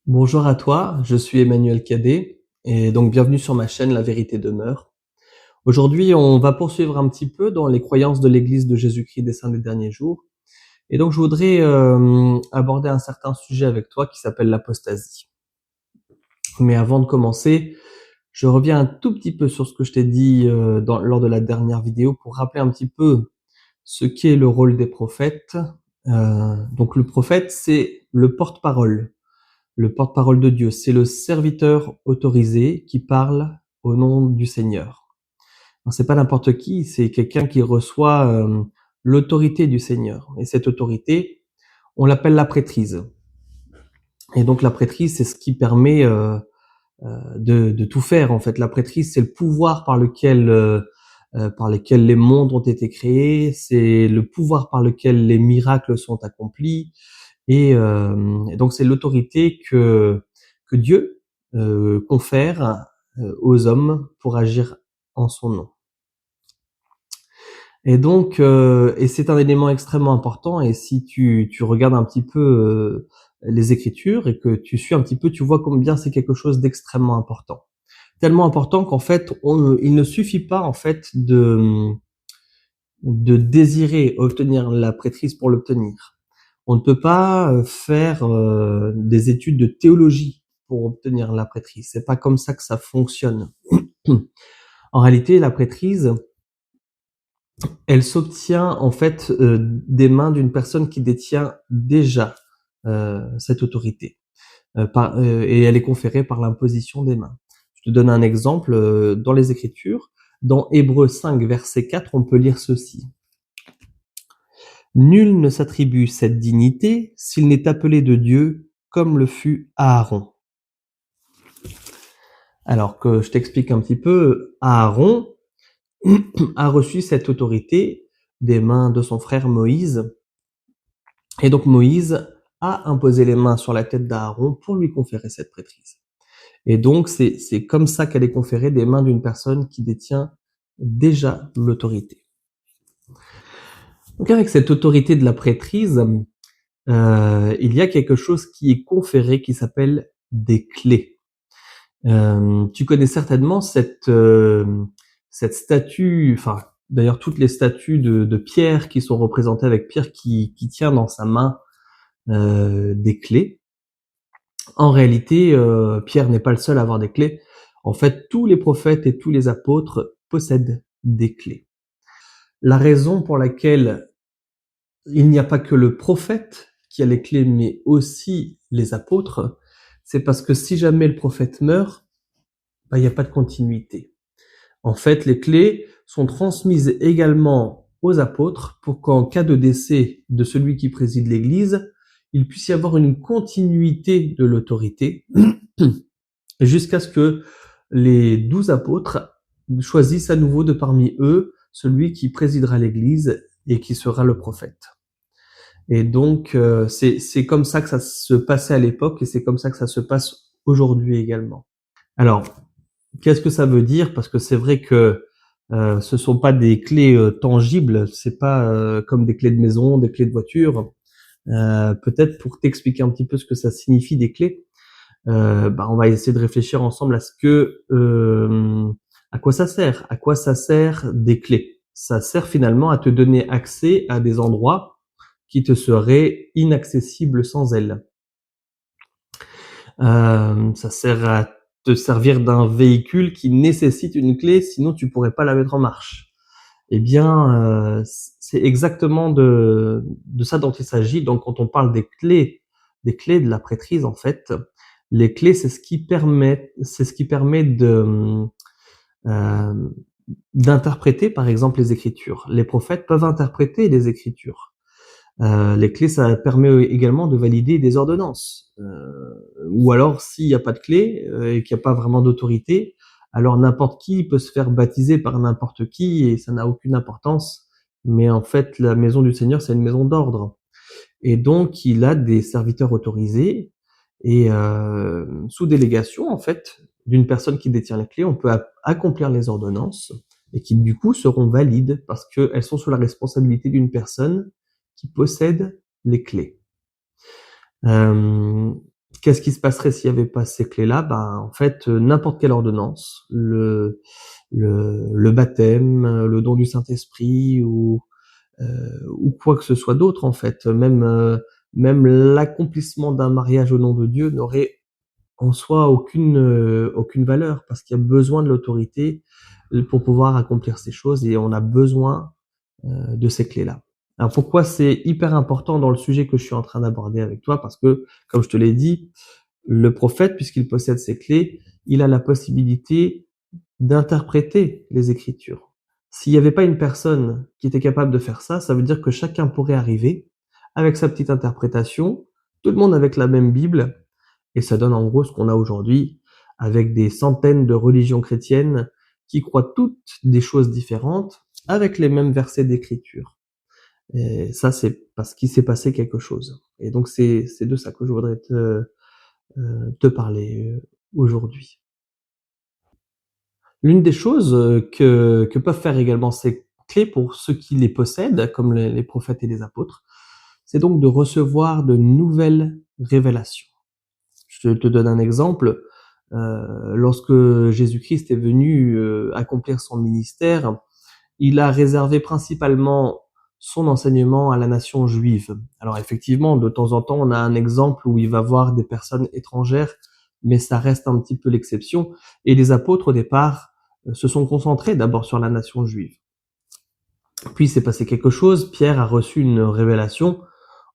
Bonjour à toi, je suis Emmanuel Cadet et donc bienvenue sur ma chaîne La Vérité demeure. Aujourd'hui, on va poursuivre un petit peu dans les croyances de l'Église de Jésus-Christ des Saints des derniers jours. Et donc je voudrais aborder un certain sujet avec toi qui s'appelle l'apostasie. Mais avant de commencer, je reviens un tout petit peu sur ce que je t'ai dit lors de la dernière vidéo pour rappeler un petit peu ce qu'est le rôle des prophètes. Donc le prophète, c'est le porte-parole. Le porte-parole de Dieu, c'est le serviteur autorisé qui parle au nom du Seigneur. C'est pas n'importe qui, c'est quelqu'un qui reçoit l'autorité du Seigneur. Et cette autorité, on l'appelle la prêtrise. Et donc la prêtrise, c'est ce qui permet de tout faire en fait. La prêtrise, c'est le pouvoir par lequel les mondes ont été créés, c'est le pouvoir par lequel les miracles sont accomplis, et donc c'est l'autorité que Dieu confère aux hommes pour agir en son nom. Et donc, et c'est un élément extrêmement important. Et si tu regardes un petit peu les Écritures et que tu suis un petit peu, tu vois combien c'est quelque chose d'extrêmement important. Tellement important qu'en fait, il ne suffit pas en fait de désirer obtenir la prêtrise pour l'obtenir. On ne peut pas faire des études de théologie pour obtenir la prêtrise. C'est pas comme ça que ça fonctionne. En réalité, la prêtrise, elle s'obtient en fait des mains d'une personne qui détient déjà cette autorité, et elle est conférée par l'imposition des mains. Je te donne un exemple dans les Écritures. Dans Hébreux 5, verset 4, on peut lire ceci. Nul ne s'attribue cette dignité s'il n'est appelé de Dieu comme le fut Aaron. Alors que je t'explique un petit peu, Aaron a reçu cette autorité des mains de son frère Moïse. Et donc Moïse a imposé les mains sur la tête d'Aaron pour lui conférer cette prêtrise. Et donc c'est comme ça qu'elle est conférée des mains d'une personne qui détient déjà l'autorité. Donc avec cette autorité de la prêtrise, il y a quelque chose qui est conféré qui s'appelle des clés. Tu connais certainement cette statue, enfin d'ailleurs toutes les statues de Pierre qui sont représentées avec Pierre qui tient dans sa main des clés. En réalité, Pierre n'est pas le seul à avoir des clés. En fait, tous les prophètes et tous les apôtres possèdent des clés. La raison pour laquelle il n'y a pas que le prophète qui a les clés, mais aussi les apôtres, c'est parce que si jamais le prophète meurt, il n'y a pas de continuité. En fait, les clés sont transmises également aux apôtres pour qu'en cas de décès de celui qui préside l'Église, il puisse y avoir une continuité de l'autorité jusqu'à ce que les 12 apôtres choisissent à nouveau de parmi eux celui qui présidera l'Église et qui sera le prophète. Et donc, c'est comme ça que ça se passait à l'époque et c'est comme ça que ça se passe aujourd'hui également. Alors, qu'est-ce que ça veut dire? Parce que c'est vrai que ce sont pas des clés tangibles, c'est pas comme des clés de maison, des clés de voiture. Peut-être pour t'expliquer un petit peu ce que ça signifie des clés, on va essayer de réfléchir ensemble à ce que à quoi ça sert. À quoi ça sert des clés? Ça sert finalement à te donner accès à des endroits qui te seraient inaccessibles sans elles. Ça sert à te servir d'un véhicule qui nécessite une clé, sinon tu pourrais pas la mettre en marche. Eh bien, c'est exactement de ça dont il s'agit. Donc, quand on parle des clés de la prêtrise, en fait, les clés, c'est ce qui permet d'interpréter, par exemple, les Écritures. Les prophètes peuvent interpréter les Écritures. Les clés, ça permet également de valider des ordonnances. Ou alors, s'il n'y a pas de clé et qu'il n'y a pas vraiment d'autorité, alors n'importe qui peut se faire baptiser par n'importe qui et ça n'a aucune importance. Mais en fait, la maison du Seigneur, c'est une maison d'ordre. Et donc, il a des serviteurs autorisés et sous délégation, en fait, d'une personne qui détient les clés, on peut accomplir les ordonnances et qui, du coup, seront valides parce qu'elles sont sous la responsabilité d'une personne qui possède les clés. Qu'est-ce qui se passerait s'il y avait pas ces clés-là? Ben, en fait, n'importe quelle ordonnance, le baptême, le don du Saint-Esprit ou quoi que ce soit d'autre en fait, même l'accomplissement d'un mariage au nom de Dieu n'aurait en soi aucune valeur parce qu'il y a besoin de l'autorité pour pouvoir accomplir ces choses et on a besoin de ces clés-là. Alors pourquoi c'est hyper important dans le sujet que je suis en train d'aborder avec toi? Parce que, comme je te l'ai dit, le prophète, puisqu'il possède ces clés, il a la possibilité d'interpréter les Écritures. S'il n'y avait pas une personne qui était capable de faire ça, ça veut dire que chacun pourrait arriver avec sa petite interprétation, tout le monde avec la même Bible, et ça donne en gros ce qu'on a aujourd'hui, avec des centaines de religions chrétiennes qui croient toutes des choses différentes, avec les mêmes versets d'Écriture. Et ça, c'est parce qu'il s'est passé quelque chose. Et donc, c'est de ça que je voudrais te parler aujourd'hui. L'une des choses que peuvent faire également ces clés pour ceux qui les possèdent, comme les prophètes et les apôtres, c'est donc de recevoir de nouvelles révélations. Je te donne un exemple. Lorsque Jésus-Christ est venu accomplir son ministère, il a réservé principalement son enseignement à la nation juive. Alors effectivement, de temps en temps, on a un exemple où il va voir des personnes étrangères, mais ça reste un petit peu l'exception. Et les apôtres, au départ, se sont concentrés d'abord sur la nation juive. Puis il s'est passé quelque chose, Pierre a reçu une révélation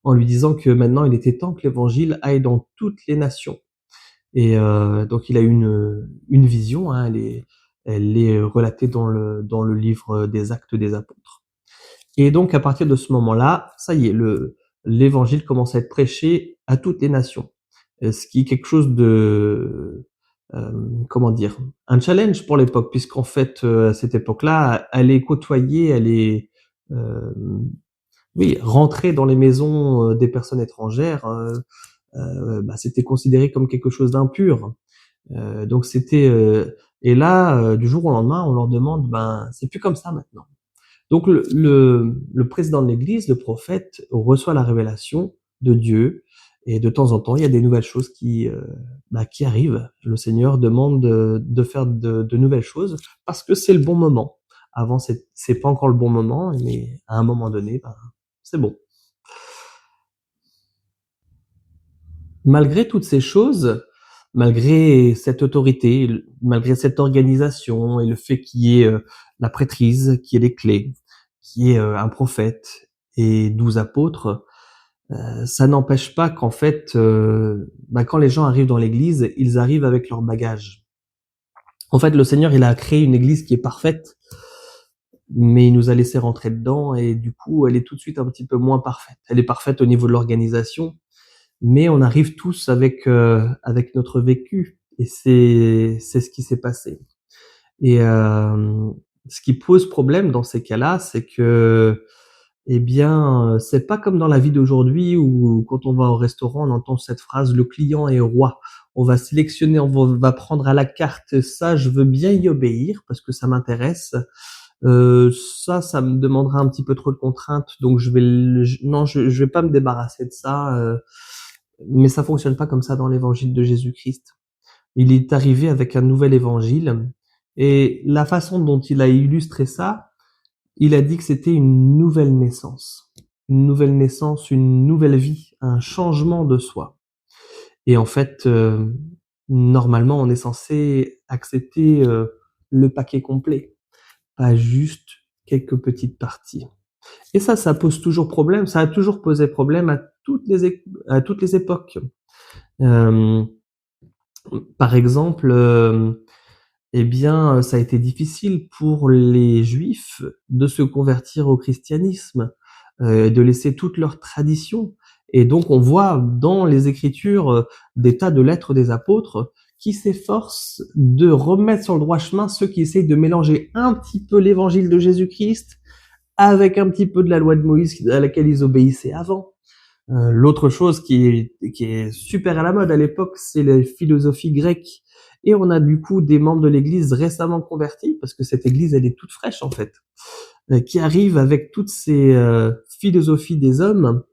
en lui disant que maintenant il était temps que l'évangile aille dans toutes les nations. Et donc il a eu une vision, hein, elle est relatée dans le livre des Actes des Apôtres. Et donc à partir de ce moment-là, ça y est, l'évangile commence à être prêché à toutes les nations. Ce qui est quelque chose de comment dire, un challenge pour l'époque, puisqu'en fait à cette époque-là, aller côtoyer, aller oui, rentrer dans les maisons des personnes étrangères, c'était considéré comme quelque chose d'impur. Donc c'était et là, du jour au lendemain, on leur demande, c'est plus comme ça maintenant. Donc le président de l'Église, le prophète, reçoit la révélation de Dieu et de temps en temps, il y a des nouvelles choses qui arrivent. Le Seigneur demande de faire de nouvelles choses parce que c'est le bon moment. Avant, c'est pas encore le bon moment, mais à un moment donné, c'est bon. Malgré toutes ces choses, malgré cette autorité, malgré cette organisation et le fait qu'il y ait la prêtrise, qu'il y ait les clés, qu'il y ait un prophète et 12 apôtres, ça n'empêche pas qu'en fait, quand les gens arrivent dans l'église, ils arrivent avec leur bagage. En fait, le Seigneur, il a créé une église qui est parfaite, mais il nous a laissé rentrer dedans et du coup, elle est tout de suite un petit peu moins parfaite. Elle est parfaite au niveau de l'organisation, mais on arrive tous avec notre vécu et c'est ce qui s'est passé. Et ce qui pose problème dans ces cas-là, c'est que c'est pas comme dans la vie d'aujourd'hui où quand on va au restaurant, on entend cette phrase le client est roi. On va sélectionner, on va prendre à la carte ça, je veux bien y obéir parce que ça m'intéresse. Ça me demandera un petit peu trop de contraintes, donc je vais pas me débarrasser de ça. Mais ça fonctionne pas comme ça dans l'évangile de Jésus-Christ. Il est arrivé avec un nouvel évangile et la façon dont il a illustré ça, il a dit que c'était une nouvelle naissance. Une nouvelle naissance, une nouvelle vie, un changement de soi. Et en fait, normalement, on est censé accepter le paquet complet, pas juste quelques petites parties. Et ça pose toujours problème, ça a toujours posé problème à toutes les époques. Par exemple, ça a été difficile pour les Juifs de se convertir au christianisme, de laisser toutes leurs traditions. Et donc, on voit dans les Écritures des tas de lettres des apôtres qui s'efforcent de remettre sur le droit chemin ceux qui essayent de mélanger un petit peu l'évangile de Jésus-Christ avec un petit peu de la loi de Moïse à laquelle ils obéissaient avant. L'autre chose qui est super à la mode à l'époque, c'est la philosophie grecque. Et on a du coup des membres de l'église récemment convertis, parce que cette église, elle est toute fraîche en fait, qui arrivent avec toutes ces philosophies des hommes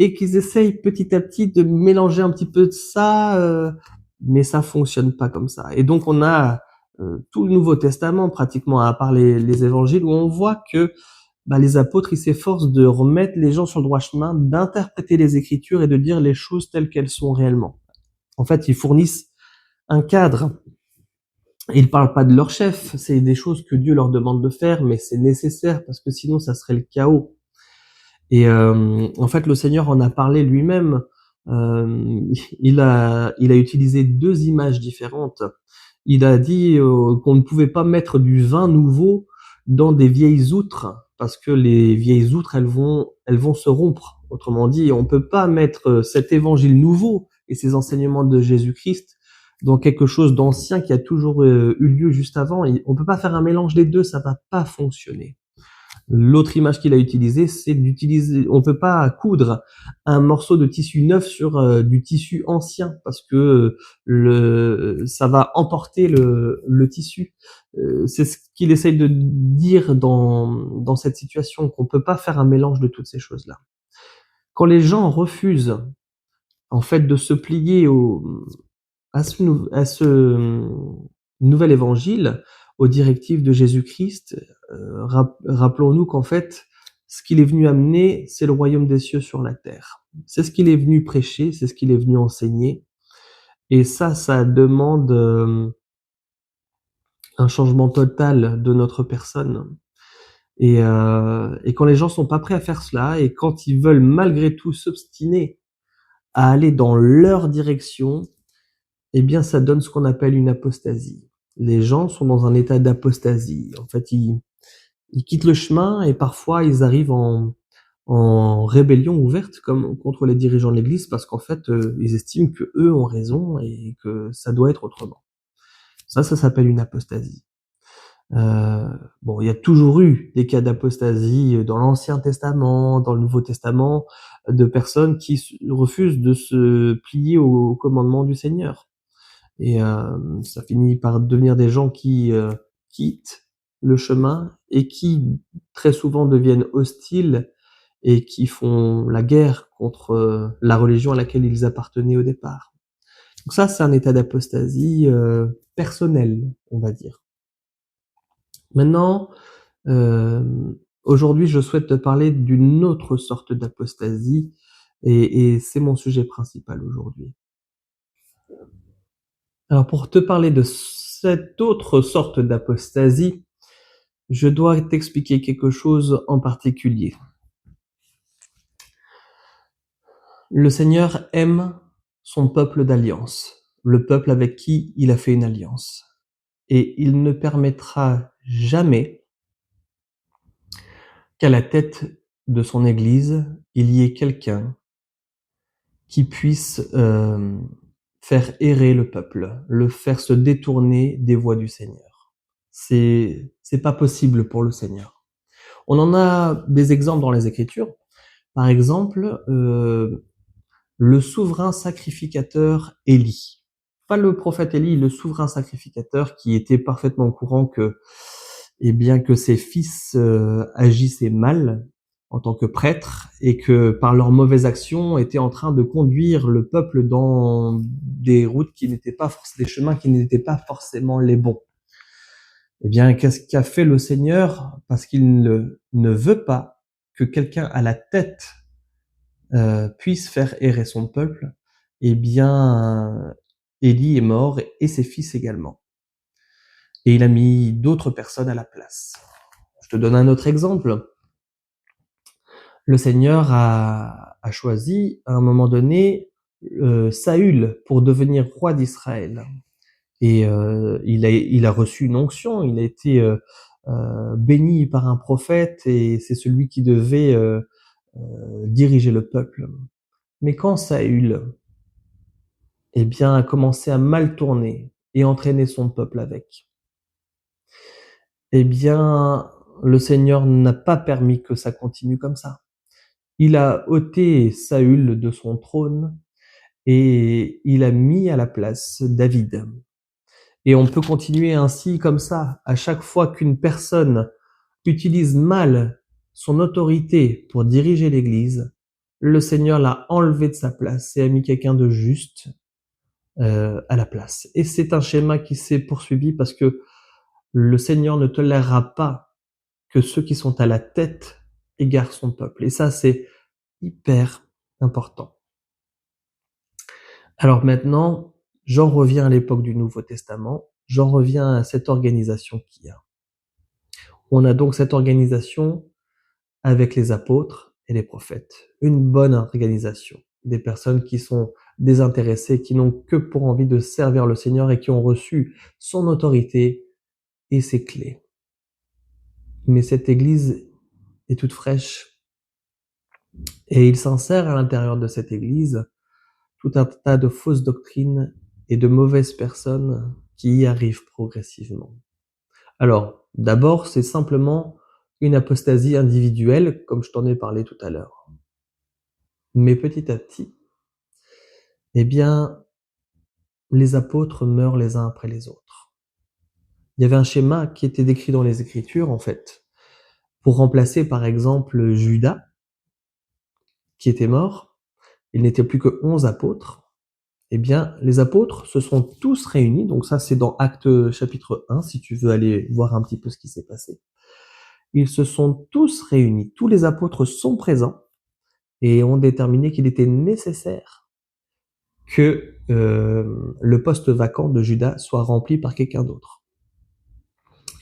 et qu'ils essayent petit à petit de mélanger un petit peu de ça, mais ça fonctionne pas comme ça. Et donc on a tout le Nouveau Testament pratiquement, à part les évangiles, où on voit que les apôtres, ils s'efforcent de remettre les gens sur le droit chemin, d'interpréter les Écritures et de dire les choses telles qu'elles sont réellement. En fait, ils fournissent un cadre. Ils parlent pas de leur chef, c'est des choses que Dieu leur demande de faire, mais c'est nécessaire parce que sinon ça serait le chaos. Et en fait, le Seigneur en a parlé lui-même. Euh, il a utilisé deux images différentes. Il a dit qu'on ne pouvait pas mettre du vin nouveau dans des vieilles outres parce que les vieilles outres elles vont se rompre. Autrement dit, on peut pas mettre cet évangile nouveau et ces enseignements de Jésus-Christ dans quelque chose d'ancien qui a toujours eu lieu juste avant. On peut pas faire un mélange des deux, ça va pas fonctionner. L'autre image qu'il a utilisée, c'est d'utiliser, on peut pas coudre un morceau de tissu neuf sur du tissu ancien parce que ça va emporter le tissu. C'est ce qu'il essaye de dire dans cette situation, qu'on peut pas faire un mélange de toutes ces choses-là. Quand les gens refusent, en fait, de se plier à ce nouvel évangile, aux directives de Jésus-Christ, rappelons-nous qu'en fait, ce qu'il est venu amener, c'est le royaume des cieux sur la terre. C'est ce qu'il est venu prêcher, c'est ce qu'il est venu enseigner. Et ça demande un changement total de notre personne. Et quand les gens sont pas prêts à faire cela, et quand ils veulent malgré tout s'obstiner à aller dans leur direction, eh bien, ça donne ce qu'on appelle une apostasie. Les gens sont dans un état d'apostasie. En fait, ils quittent le chemin et parfois ils arrivent en rébellion ouverte comme contre les dirigeants de l'Église parce qu'en fait, ils estiment que eux ont raison et que ça doit être autrement. Ça s'appelle une apostasie. Il y a toujours eu des cas d'apostasie dans l'Ancien Testament, dans le Nouveau Testament, de personnes qui refusent de se plier au commandement du Seigneur. Et ça finit par devenir des gens qui quittent le chemin et qui très souvent deviennent hostiles et qui font la guerre contre la religion à laquelle ils appartenaient au départ. Donc ça, c'est un état d'apostasie personnel, on va dire. Maintenant, aujourd'hui, je souhaite te parler d'une autre sorte d'apostasie et c'est mon sujet principal aujourd'hui. Alors pour te parler de cette autre sorte d'apostasie, je dois t'expliquer quelque chose en particulier. Le Seigneur aime son peuple d'alliance, le peuple avec qui il a fait une alliance. Et il ne permettra jamais qu'à la tête de son Église, il y ait quelqu'un qui puisse faire errer le peuple, le faire se détourner des voies du Seigneur. C'est pas possible pour le Seigneur. On en a des exemples dans les Écritures. Par exemple, le souverain sacrificateur Élie. Pas le prophète Élie, le souverain sacrificateur qui était parfaitement au courant que ses fils agissaient mal en tant que prêtres et que par leurs mauvaises actions étaient en train de conduire le peuple dans des routes qui n'étaient pas des chemins qui n'étaient pas forcément les bons. Eh bien, qu'est-ce qu'a fait le Seigneur? Parce qu'il ne veut pas que quelqu'un à la tête puisse faire errer son peuple. Eh bien, Élie est mort et ses fils également. Et il a mis d'autres personnes à la place. Je te donne un autre exemple. Le Seigneur a choisi à un moment donné Saül pour devenir roi d'Israël. Et il a reçu une onction, il a été béni par un prophète et c'est celui qui devait diriger le peuple. Mais quand Saül a commencé à mal tourner et entraîner son peuple avec, le Seigneur n'a pas permis que ça continue comme ça. Il a ôté Saül de son trône et il a mis à la place David. Et on peut continuer ainsi comme ça. À chaque fois qu'une personne utilise mal son autorité pour diriger l'Église, le Seigneur l'a enlevé de sa place et a mis quelqu'un de juste à la place. Et c'est un schéma qui s'est poursuivi parce que le Seigneur ne tolérera pas que ceux qui sont à la tête égarent son peuple. Et ça, c'est hyper important. Alors maintenant, j'en reviens à l'époque du Nouveau Testament, j'en reviens à cette organisation qu'il y a. On a donc cette organisation avec les apôtres et les prophètes. Une bonne organisation. Des personnes qui sont désintéressées, qui n'ont que pour envie de servir le Seigneur et qui ont reçu son autorité et ses clés. Mais cette église est toute fraîche et il s'insère à l'intérieur de cette église tout un tas de fausses doctrines et de mauvaises personnes qui y arrivent progressivement. Alors, d'abord, c'est simplement une apostasie individuelle, comme je t'en ai parlé tout à l'heure. Mais petit à petit, eh bien, les apôtres meurent les uns après les autres. Il y avait un schéma qui était décrit dans les Écritures, en fait, pour remplacer, par exemple, Judas, qui était mort. Il n'était plus que 11 apôtres. Eh bien, les apôtres se sont tous réunis, donc ça c'est dans Actes chapitre 1, si tu veux aller voir un petit peu ce qui s'est passé. Ils se sont tous réunis, tous les apôtres sont présents et ont déterminé qu'il était nécessaire que le poste vacant de Judas soit rempli par quelqu'un d'autre.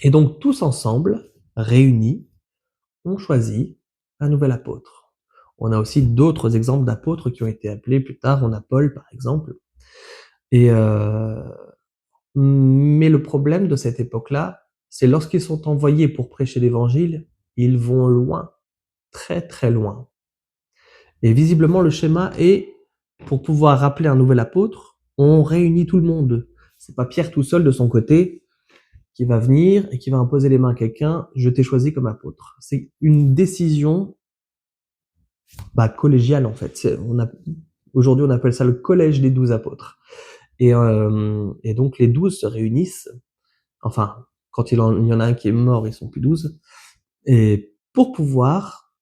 Et donc tous ensemble, réunis, ont choisi un nouvel apôtre. On a aussi d'autres exemples d'apôtres qui ont été appelés plus tard, on a Paul par exemple. Et mais le problème de cette époque-là, c'est lorsqu'ils sont envoyés pour prêcher l'évangile, ils vont loin, très très loin. Et visiblement, le schéma est, pour pouvoir rappeler un nouvel apôtre, on réunit tout le monde. C'est pas Pierre tout seul de son côté qui va venir et qui va imposer les mains à quelqu'un, je t'ai choisi comme apôtre. C'est une décision collégiale en fait. Aujourd'hui, on appelle ça le collège des 12 apôtres. Et donc les 12 se réunissent, enfin, quand il y en a un qui est mort, ils sont plus 12, et pour pouvoir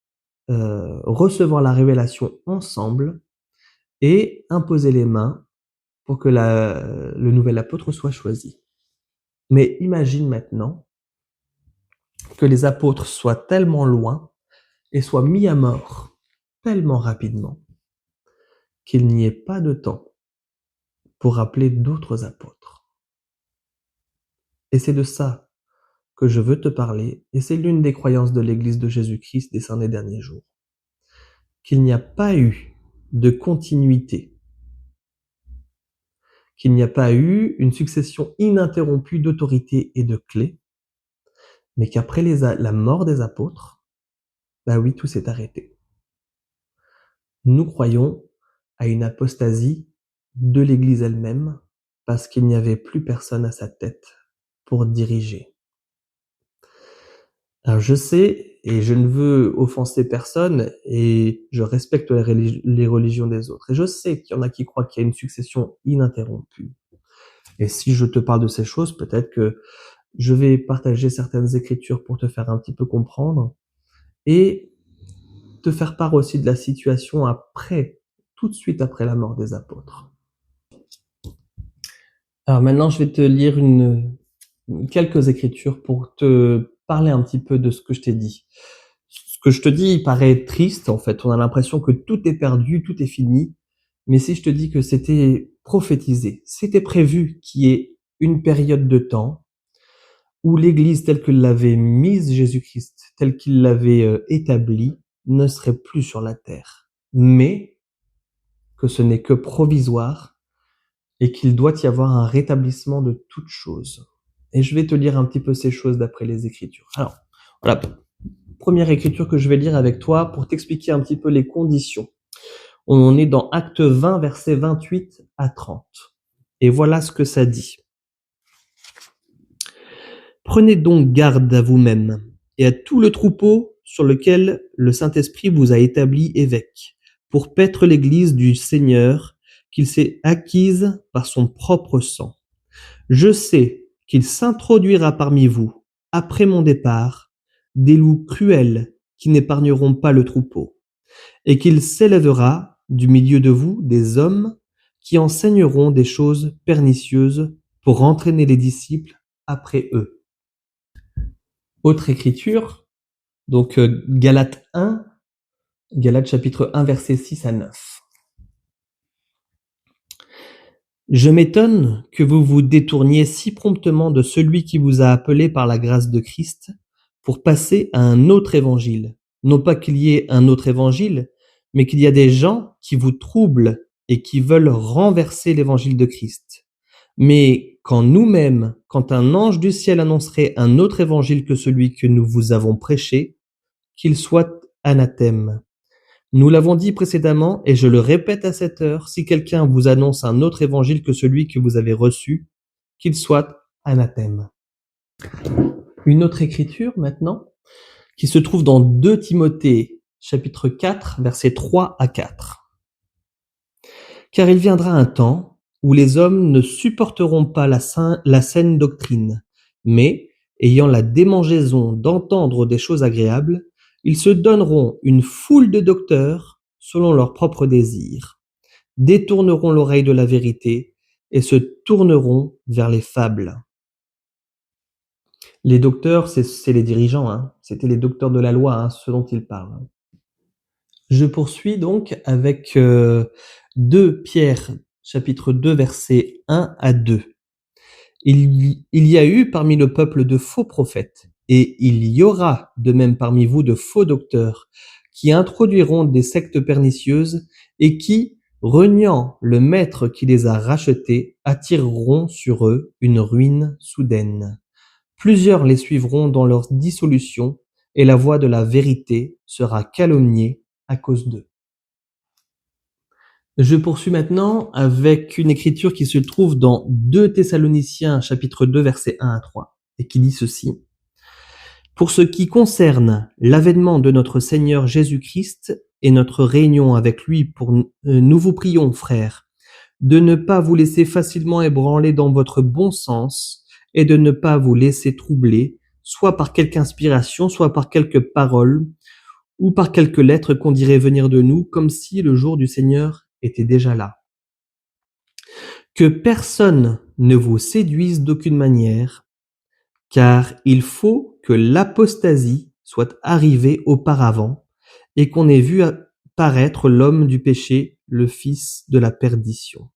recevoir la révélation ensemble et imposer les mains pour que le nouvel apôtre soit choisi. Mais imagine maintenant que les apôtres soient tellement loin et soient mis à mort tellement rapidement qu'il n'y ait pas de temps pour appeler d'autres apôtres. Et c'est de ça que je veux te parler, et c'est l'une des croyances de l'Église de Jésus-Christ des saints des derniers jours. Qu'il n'y a pas eu de continuité, qu'il n'y a pas eu une succession ininterrompue d'autorités et de clés, mais qu'après la mort des apôtres, oui, tout s'est arrêté. Nous croyons à une apostasie de l'Église elle-même, parce qu'il n'y avait plus personne à sa tête pour diriger. Alors je sais, et je ne veux offenser personne, et je respecte les religions des autres, et je sais qu'il y en a qui croient qu'il y a une succession ininterrompue. Et si je te parle de ces choses, peut-être que je vais partager certaines écritures pour te faire un petit peu comprendre, et te faire part aussi de la situation après, tout de suite après la mort des apôtres. Alors maintenant, je vais te lire quelques écritures pour te parler un petit peu de ce que je t'ai dit. Ce que je te dis, il paraît triste, en fait. On a l'impression que tout est perdu, tout est fini. Mais si je te dis que c'était prophétisé, c'était prévu qu'il y ait une période de temps où l'Église telle que l'avait mise Jésus-Christ, telle qu'il l'avait établie, ne serait plus sur la terre. Mais que ce n'est que provisoire et qu'il doit y avoir un rétablissement de toutes choses. Et je vais te lire un petit peu ces choses d'après les Écritures. Alors, voilà, première écriture que je vais lire avec toi pour t'expliquer un petit peu les conditions. On est dans Acte 20, versets 28 à 30. Et voilà ce que ça dit. Prenez donc garde à vous-même et à tout le troupeau sur lequel le Saint-Esprit vous a établi évêque, pour paître l'Église du Seigneur qu'il s'est acquise par son propre sang. Je sais qu'il s'introduira parmi vous, après mon départ, des loups cruels qui n'épargneront pas le troupeau. et qu'il s'élèvera du milieu de vous des hommes qui enseigneront des choses pernicieuses pour entraîner les disciples après eux. Autre écriture, donc Galates chapitre 1, versets 6 à 9. Je m'étonne que vous vous détourniez si promptement de celui qui vous a appelé par la grâce de Christ pour passer à un autre évangile. Non pas qu'il y ait un autre évangile, mais qu'il y a des gens qui vous troublent et qui veulent renverser l'évangile de Christ. Mais quand un ange du ciel annoncerait un autre évangile que celui que nous vous avons prêché, qu'il soit anathème. Nous l'avons dit précédemment, et je le répète à cette heure, si quelqu'un vous annonce un autre évangile que celui que vous avez reçu, qu'il soit anathème. Une autre écriture maintenant, qui se trouve dans 2 Timothée, chapitre 4, versets 3 à 4. Car il viendra un temps où les hommes ne supporteront pas la saine doctrine, mais, ayant la démangeaison d'entendre des choses agréables, ils se donneront une foule de docteurs selon leurs propres désirs, détourneront l'oreille de la vérité et se tourneront vers les fables. Les docteurs, c'est les dirigeants, hein. C'était les docteurs de la loi, hein, ce dont il parle. Je poursuis donc avec 2 Pierre, chapitre 2, versets 1 à 2. Il y a eu parmi le peuple de faux prophètes, et il y aura de même parmi vous de faux docteurs, qui introduiront des sectes pernicieuses, et qui, reniant le maître qui les a rachetés, attireront sur eux une ruine soudaine. Plusieurs les suivront dans leur dissolution, et la voie de la vérité sera calomniée à cause d'eux. Je poursuis maintenant avec une écriture qui se trouve dans 2 Thessaloniciens chapitre 2 versets 1 à 3 et qui dit ceci. Pour ce qui concerne l'avènement de notre Seigneur Jésus-Christ et notre réunion avec lui, nous vous prions, frères, de ne pas vous laisser facilement ébranler dans votre bon sens et de ne pas vous laisser troubler, soit par quelque inspiration, soit par quelque parole, ou par quelques lettres qu'on dirait venir de nous, comme si le jour du Seigneur était déjà là. Que personne ne vous séduise d'aucune manière, car il faut que l'apostasie soit arrivée auparavant et qu'on ait vu paraître l'homme du péché, le fils de la perdition.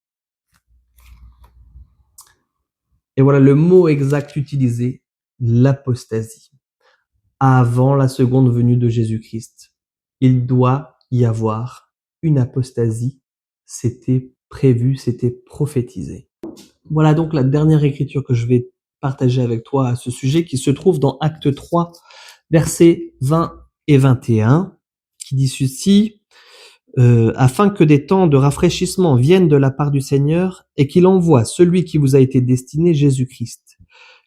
Et voilà le mot exact utilisé, l'apostasie. Avant la seconde venue de Jésus-Christ, il doit y avoir une apostasie. C'était prévu, c'était prophétisé. Voilà donc la dernière écriture que je vais partager avec toi à ce sujet, qui se trouve dans Acte 3, versets 20 et 21, qui dit ceci, afin que des temps de rafraîchissement viennent de la part du Seigneur et qu'il envoie celui qui vous a été destiné, Jésus-Christ,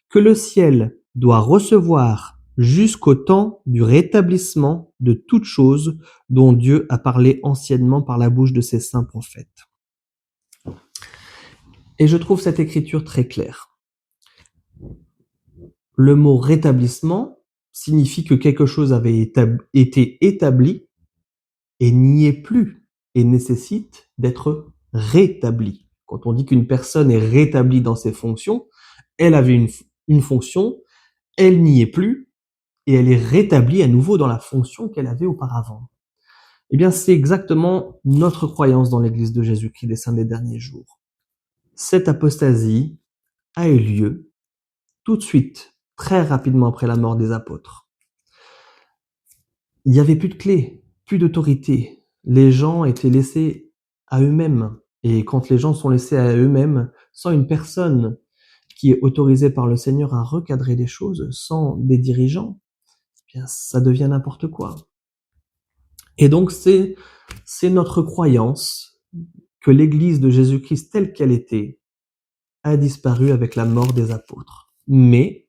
que le ciel doit recevoir jusqu'au temps du rétablissement de toutes choses dont Dieu a parlé anciennement par la bouche de ses saints prophètes. Et je trouve cette écriture très claire. Le mot rétablissement signifie que quelque chose avait été établi et n'y est plus et nécessite d'être rétabli. Quand on dit qu'une personne est rétablie dans ses fonctions, elle avait une fonction, elle n'y est plus et elle est rétablie à nouveau dans la fonction qu'elle avait auparavant. Eh bien, c'est exactement notre croyance dans l'Église de Jésus-Christ des Saints des derniers jours. Cette apostasie a eu lieu tout de suite, très rapidement après la mort des apôtres. Il n'y avait plus de clé, plus d'autorité. Les gens étaient laissés à eux-mêmes. Et quand les gens sont laissés à eux-mêmes, sans une personne qui est autorisée par le Seigneur à recadrer les choses, sans des dirigeants, eh bien, ça devient n'importe quoi. Et donc, c'est notre croyance que l'Église de Jésus-Christ telle qu'elle était a disparu avec la mort des apôtres. Mais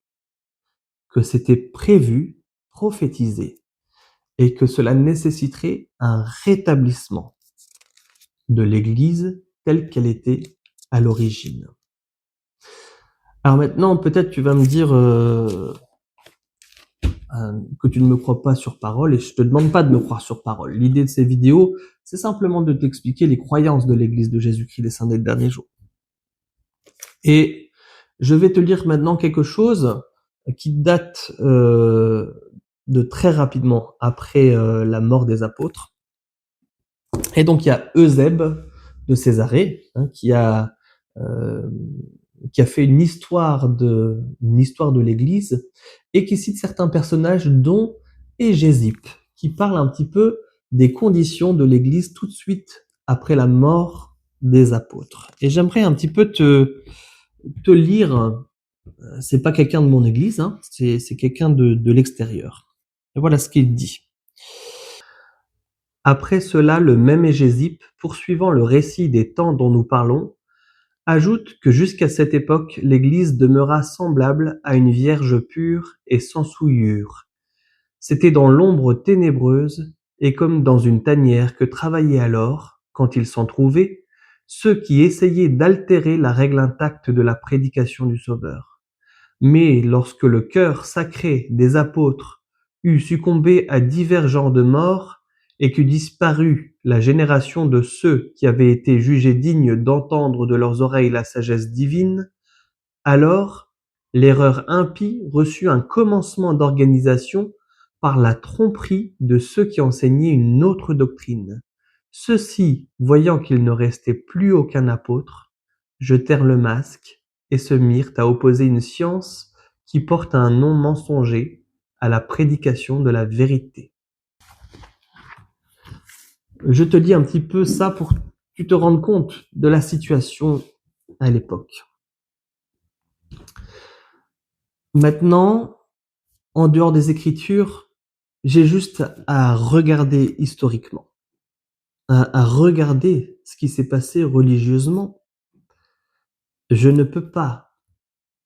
que c'était prévu, prophétisé, et que cela nécessiterait un rétablissement de l'Église telle qu'elle était à l'origine. Alors maintenant, peut-être tu vas me dire, que tu ne me crois pas sur parole, et je te demande pas de me croire sur parole. L'idée de ces vidéos, c'est simplement de t'expliquer les croyances de l'Église de Jésus-Christ des Saints des Derniers Jours. Et je vais te lire maintenant quelque chose qui date de très rapidement après la mort des apôtres. Et donc il y a Eusèbe de Césarée, qui a fait une histoire de l'Église et qui cite certains personnages, dont Hégésippe, qui parle un petit peu des conditions de l'Église tout de suite après la mort des apôtres. Et j'aimerais un petit peu te lire. C'est pas quelqu'un de mon Église, c'est quelqu'un de l'extérieur. Et voilà ce qu'il dit. Après cela, le même Hégésippe, poursuivant le récit des temps dont nous parlons, ajoute que jusqu'à cette époque, l'Église demeura semblable à une vierge pure et sans souillure. C'était dans l'ombre ténébreuse et comme dans une tanière que travaillaient alors, quand ils s'en trouvaient, ceux qui essayaient d'altérer la règle intacte de la prédication du Sauveur. Mais lorsque le cœur sacré des apôtres eut succombé à divers genres de morts, et qu'eut disparu la génération de ceux qui avaient été jugés dignes d'entendre de leurs oreilles la sagesse divine, alors l'erreur impie reçut un commencement d'organisation par la tromperie de ceux qui enseignaient une autre doctrine. Ceux-ci, voyant qu'il ne restait plus aucun apôtre, jetèrent le masque et se mirent à opposer une science qui porte un nom mensonger à la prédication de la vérité. Je te dis un petit peu ça pour que tu te rendes compte de la situation à l'époque. Maintenant, en dehors des Écritures, j'ai juste à regarder historiquement, à regarder ce qui s'est passé religieusement. Je ne peux pas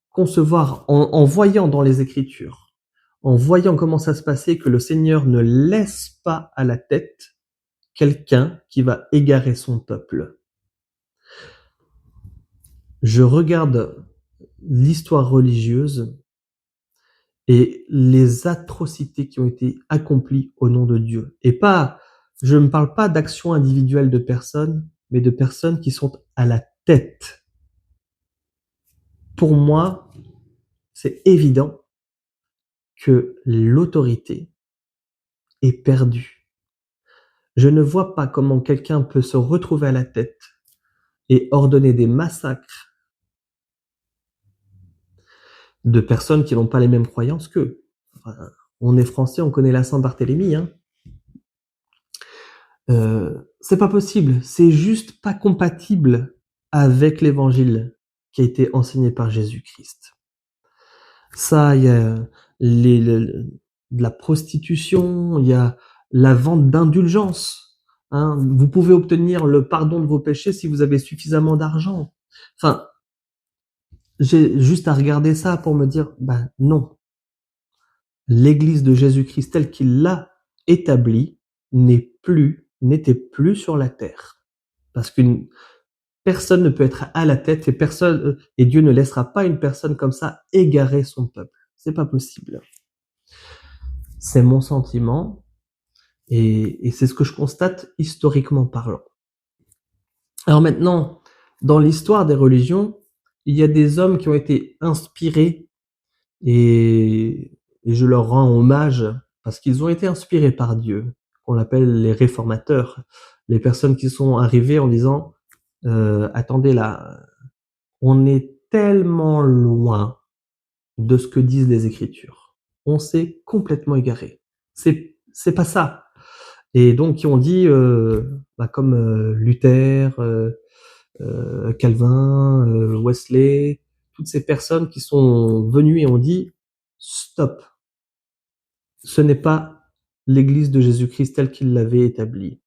concevoir, en voyant dans les Écritures, en voyant comment ça se passait, que le Seigneur ne laisse pas à la tête quelqu'un qui va égarer son peuple. Je regarde l'histoire religieuse et les atrocités qui ont été accomplies au nom de Dieu. Et pas, je ne parle pas d'actions individuelles de personnes, mais de personnes qui sont à la tête. Pour moi, c'est évident que l'autorité est perdue. Je ne vois pas comment quelqu'un peut se retrouver à la tête et ordonner des massacres de personnes qui n'ont pas les mêmes croyances qu'eux. Enfin, on est français, on connaît la Saint-Barthélemy, c'est pas possible, c'est juste pas compatible avec l'évangile qui a été enseigné par Jésus-Christ. Ça, il y a de la prostitution, il y a la vente d'indulgence. Vous pouvez obtenir le pardon de vos péchés si vous avez suffisamment d'argent. Enfin, j'ai juste à regarder ça pour me dire, non. L'Église de Jésus-Christ telle qu'il l'a établie n'était plus sur la terre. Parce qu'une personne ne peut être à la tête et Dieu ne laissera pas une personne comme ça égarer son peuple. C'est pas possible. C'est mon sentiment et c'est ce que je constate historiquement parlant. Alors maintenant, dans l'histoire des religions, il y a des hommes qui ont été inspirés et je leur rends hommage parce qu'ils ont été inspirés par Dieu, qu'on appelle les réformateurs, les personnes qui sont arrivées en disant attendez là, on est tellement loin de ce que disent les Écritures. On s'est complètement égaré. C'est pas ça. Et donc qui ont dit, comme Luther, Calvin, Wesley, toutes ces personnes qui sont venues et ont dit stop. Ce n'est pas l'Église de Jésus-Christ telle qu'il l'avait établie.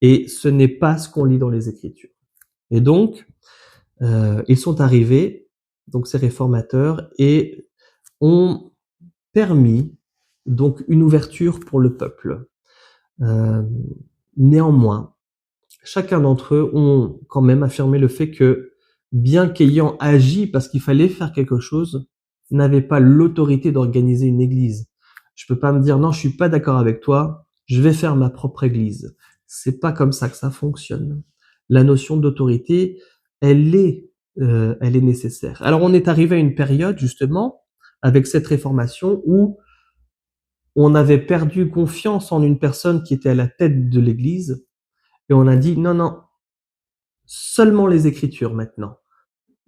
Et ce n'est pas ce qu'on lit dans les Écritures. Et donc, ils sont arrivés, donc ces réformateurs, et ont permis donc une ouverture pour le peuple. Néanmoins, chacun d'entre eux ont quand même affirmé le fait que, bien qu'ayant agi parce qu'il fallait faire quelque chose, n'avaient pas l'autorité d'organiser une église. Je peux pas me dire non, je suis pas d'accord avec toi, je vais faire ma propre église. C'est pas comme ça que ça fonctionne. La notion d'autorité, elle est nécessaire. Alors on est arrivé à une période justement avec cette réformation où on avait perdu confiance en une personne qui était à la tête de l'église et on a dit non, non, seulement les Écritures maintenant.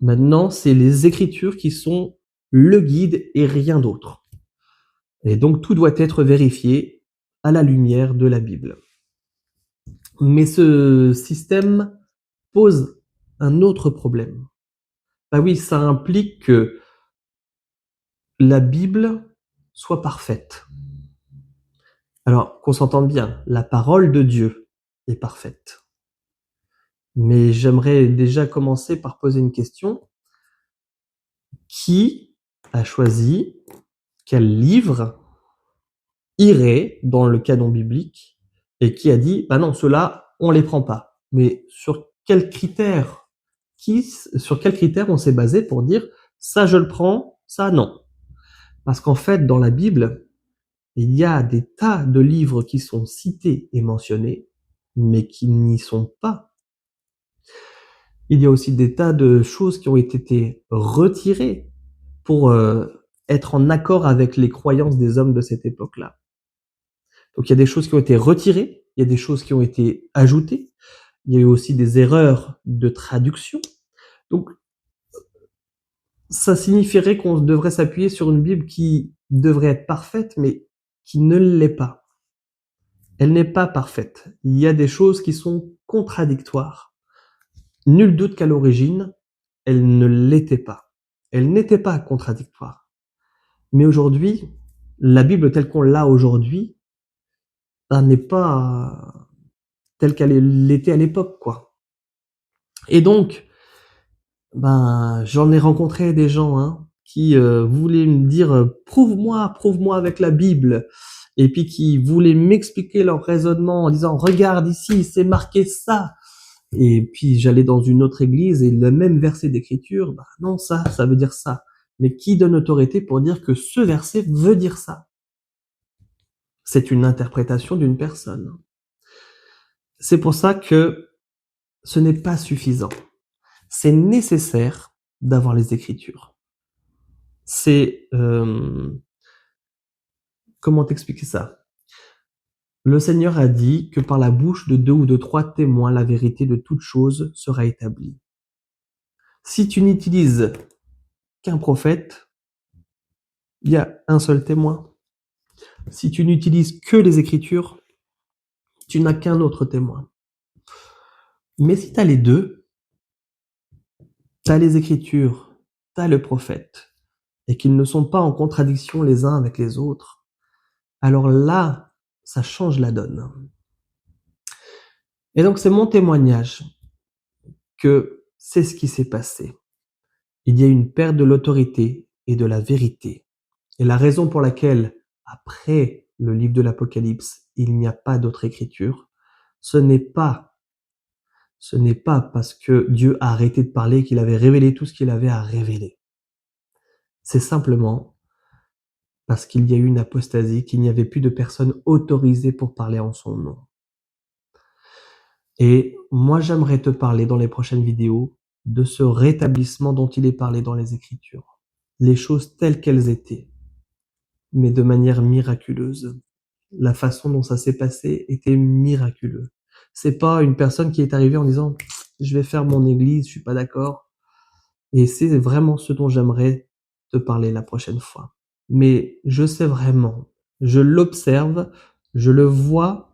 Maintenant, c'est les Écritures qui sont le guide et rien d'autre. Et donc tout doit être vérifié à la lumière de la Bible. Mais ce système pose un autre problème. Bah oui, ça implique que la Bible soit parfaite. Alors, qu'on s'entende bien, la parole de Dieu est parfaite. Mais j'aimerais déjà commencer par poser une question. Qui a choisi quel livre irait dans le canon biblique et qui a dit bah non, ceux-là, on les prend pas. Mais sur quels critères on s'est basé pour dire ça je le prends, ça non? Parce qu'en fait, dans la Bible, il y a des tas de livres qui sont cités et mentionnés, mais qui n'y sont pas. Il y a aussi des tas de choses qui ont été retirées pour être en accord avec les croyances des hommes de cette époque-là. Donc il y a des choses qui ont été retirées, il y a des choses qui ont été ajoutées, il y a eu aussi des erreurs de traduction. Donc ça signifierait qu'on devrait s'appuyer sur une Bible qui devrait être parfaite, mais qui ne l'est pas. Elle n'est pas parfaite. Il y a des choses qui sont contradictoires. Nul doute qu'à l'origine, elle ne l'était pas. Elle n'était pas contradictoire. Mais aujourd'hui, la Bible telle qu'on l'a aujourd'hui, n'est pas telle qu'elle l'était à l'époque, quoi. Et donc, j'en ai rencontré des gens qui voulaient me dire prouve-moi avec la Bible, et puis qui voulaient m'expliquer leur raisonnement en disant regarde ici, c'est marqué ça. Et puis j'allais dans une autre église et le même verset d'écriture, non, ça veut dire ça. Mais qui donne autorité pour dire que ce verset veut dire ça? C'est une interprétation d'une personne. C'est pour ça que ce n'est pas suffisant. C'est nécessaire d'avoir les Écritures. C'est... comment t'expliquer ça? Le Seigneur a dit que par la bouche de 2 ou de 3 témoins, la vérité de toute chose sera établie. Si tu n'utilises qu'un prophète, il y a un seul témoin. Si tu n'utilises que les Écritures, tu n'as qu'un autre témoin. Mais si tu as les deux, tu as les Écritures, tu as le prophète, et qu'ils ne sont pas en contradiction les uns avec les autres, alors là, ça change la donne. Et donc c'est mon témoignage que c'est ce qui s'est passé. Il y a une perte de l'autorité et de la vérité. Et la raison pour laquelle, après le livre de l'Apocalypse, il n'y a pas d'autre écriture, ce n'est pas parce que Dieu a arrêté de parler, qu'il avait révélé tout ce qu'il avait à révéler. C'est simplement parce qu'il y a eu une apostasie, qu'il n'y avait plus de personnes autorisées pour parler en son nom. Et moi, j'aimerais te parler dans les prochaines vidéos de ce rétablissement dont il est parlé dans les Écritures. Les choses telles qu'elles étaient, mais de manière miraculeuse. La façon dont ça s'est passé était miraculeux. C'est pas une personne qui est arrivée en disant « je vais faire mon église, je suis pas d'accord ». Et c'est vraiment ce dont j'aimerais te parler la prochaine fois. Mais je sais vraiment, je l'observe, je le vois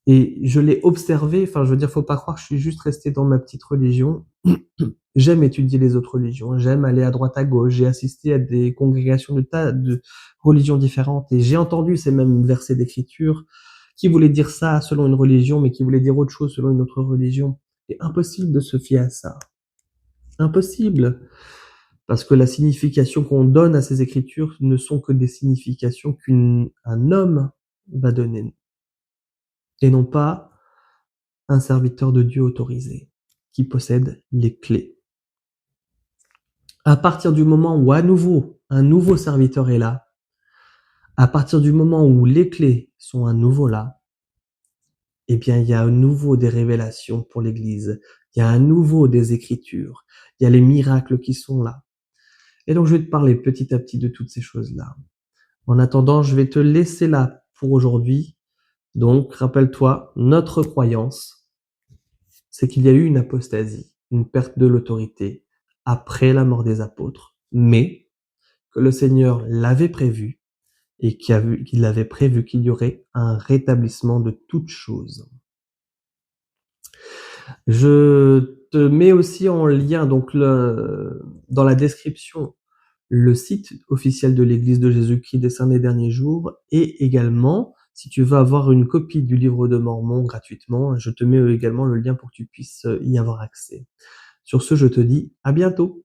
et je l'ai observé. Enfin, je veux dire, faut pas croire que je suis juste resté dans ma petite religion. J'aime étudier les autres religions, j'aime aller à droite à gauche, j'ai assisté à des congrégations de tas de religions différentes et j'ai entendu ces mêmes versets d'écriture qui voulaient dire ça selon une religion mais qui voulaient dire autre chose selon une autre religion. C'est impossible de se fier à ça. Impossible. Parce que la signification qu'on donne à ces écritures ne sont que des significations qu'un homme va donner. Et non pas un serviteur de Dieu autorisé qui possède les clés. À partir du moment où à nouveau un nouveau serviteur est là, À partir du moment où les clés sont à nouveau là, eh bien, il y a à nouveau des révélations pour l'Église. Il y a à nouveau des Écritures. Il y a les miracles qui sont là. Et donc, je vais te parler petit à petit de toutes ces choses-là. En attendant, je vais te laisser là pour aujourd'hui. Donc, rappelle-toi, notre croyance, c'est qu'il y a eu une apostasie, une perte de l'autorité après la mort des apôtres, mais que le Seigneur l'avait prévu et qu'il avait prévu qu'il y aurait un rétablissement de toutes choses. Je te mets aussi en lien, donc dans la description, le site officiel de l'Église de Jésus-Christ des Saints des Derniers Jours, et également, si tu veux avoir une copie du Livre de Mormon gratuitement, je te mets également le lien pour que tu puisses y avoir accès. Sur ce, je te dis à bientôt.